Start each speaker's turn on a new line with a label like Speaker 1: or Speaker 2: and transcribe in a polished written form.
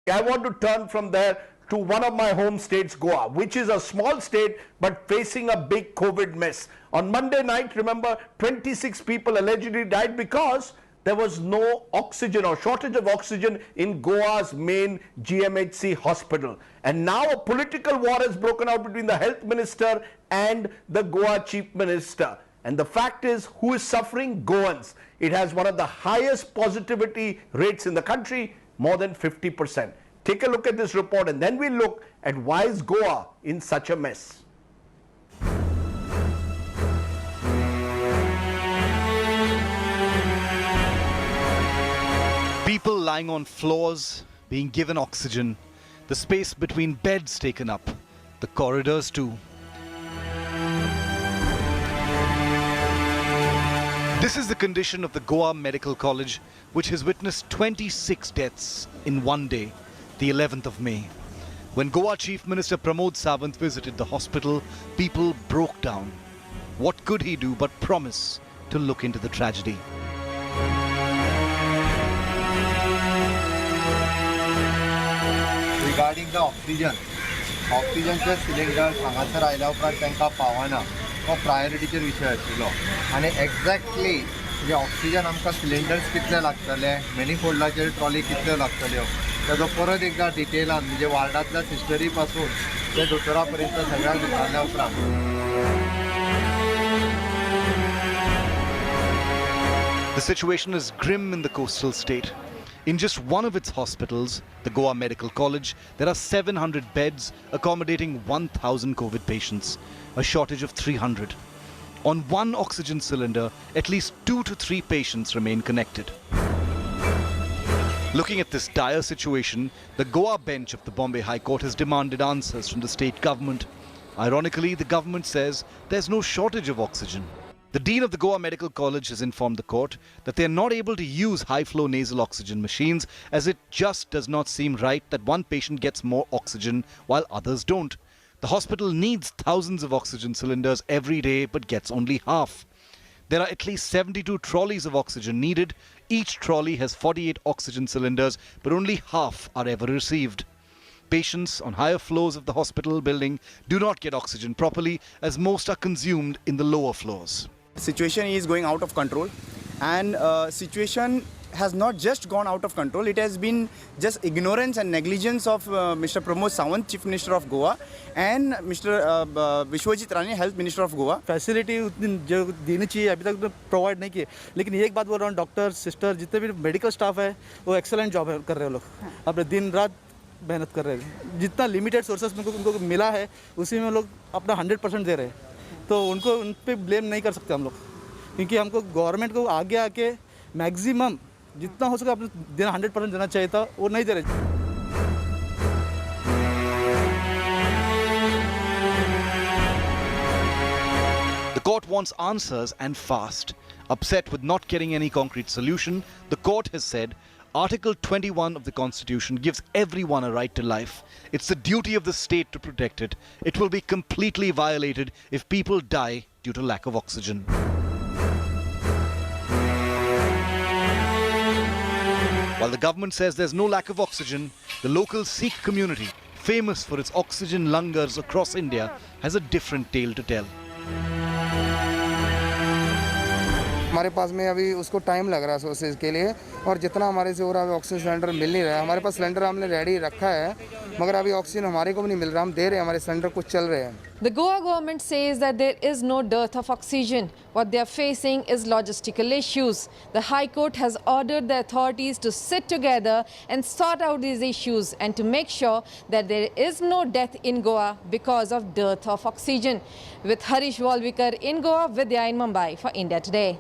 Speaker 1: I want to turn from there to one of my home states, Goa, which is a small state but facing a big COVID mess. On Monday night, remember, 26 people allegedly died because there was no oxygen or shortage of oxygen in Goa's main GMHC hospital. And now a political war has broken out between the health minister and the Goa chief minister. And the fact is, who is suffering? Goans. It has one of the highest positivity rates in the country, more than 50%. Take a look at this report and then we'll look at why is Goa in such a mess.
Speaker 2: People lying on floors, being given oxygen, the space between beds taken up, the corridors too. This is the condition of the Goa Medical College, which has witnessed 26 deaths in one day, the 11th of May. When Goa Chief Minister Pramod Sawant visited the hospital, people broke down. What could he do but promise to look into the tragedy?
Speaker 3: Regarding the oxygen cylinder हांगासर आयल्या उपरांत तांकां पावना हो प्रायोरिटीचेर विशय आशिल्लो आनी exactly जे oxygen आमकां सिलिंडर्स कितले लागतले मॅनिफोल्डाचेर ट्रॉली कितल्यो लागतल्यो ताजो परत एकदां डिटेलान म्हणजे वार्डांतल्या सिस्टरी पासून ते दोतोरा पर्यंत सगळ्यांक विचारल्या उपरांत
Speaker 2: The situation is grim in the coastal state. In just one of its hospitals, the Goa Medical College, there are 700 beds accommodating 1,000 COVID patients, a shortage of 300. On one oxygen cylinder, at least 2 to 3 patients remain connected. Looking at this dire situation, the Goa bench of the Bombay High Court has demanded answers from the state government. Ironically, the government says there's no shortage of oxygen. The Dean of the Goa Medical College has informed the court that they are not able to use high-flow nasal oxygen machines as it just does not seem right that one patient gets more oxygen while others don't. The hospital needs thousands of oxygen cylinders every day but gets only half. There are at least 72 trolleys of oxygen needed. Each trolley has 48 oxygen cylinders but only half are ever received. Patients on higher floors of the hospital building do not get oxygen properly as most are consumed in the lower floors.
Speaker 4: Situation is going out of control, and situation has not just gone out of control, it has been just ignorance and negligence of Mr. Pramod Sawant, Chief Minister of Goa, and Mr. Vishwajit Rane, Health Minister of Goa.
Speaker 5: Facility जो देनी चाहिए अभी तक तो provide नहीं किए, लेकिन एक बात बोल रहा हूँ, डॉक्टर सिस्टर जितने भी मेडिकल स्टाफ है वो एक्सेलेंट जॉब कर रहे हैं, लोग अपने दिन रात मेहनत कर रहे हैं, जितना लिमिटेड सोर्सेस में उनको मिला है उसी में लोग अपना 100% दे रहे हैं, तो उनको उन पे ब्लेम नहीं कर सकते हम लोग, क्योंकि हमको गवर्नमेंट को आगे आके मैक्सिमम जितना हो सके अपने देना 100% देना चाहिए था, वो नहीं दे रहे.
Speaker 2: The court wants answers and fast. Upset with not getting any concrete solution, the court has said Article 21 of the Constitution gives everyone a right to life. It's the duty of the state to protect it. It will be completely violated if people die due to lack of oxygen. While the government says there's no lack of oxygen, the local Sikh community, famous for its oxygen langars across India, has a different tale to tell.
Speaker 3: हमारे पास में अभी उसको time लग रहा है sources के लिए और जितना हमारे से हो रहा है ऑक्सीजन सिलेंडर मिल नहीं रहा है. हमारे पास सिलेंडर हमने रेडी रखा है मगर अभी ऑक्सीजन हमारे को भी नहीं मिल रहा. हम दे रहे हैं, हमारे सिलेंडर कुछ चल रहे हैं.
Speaker 6: The Goa government says that there is no dearth of oxygen. What they are facing is logistical issues. The High Court has ordered the authorities to sit together and sort out these issues and to make sure that there is no death in Goa because of dearth of oxygen. With Harish Walvikar in Goa, Vidya in Mumbai for India Today.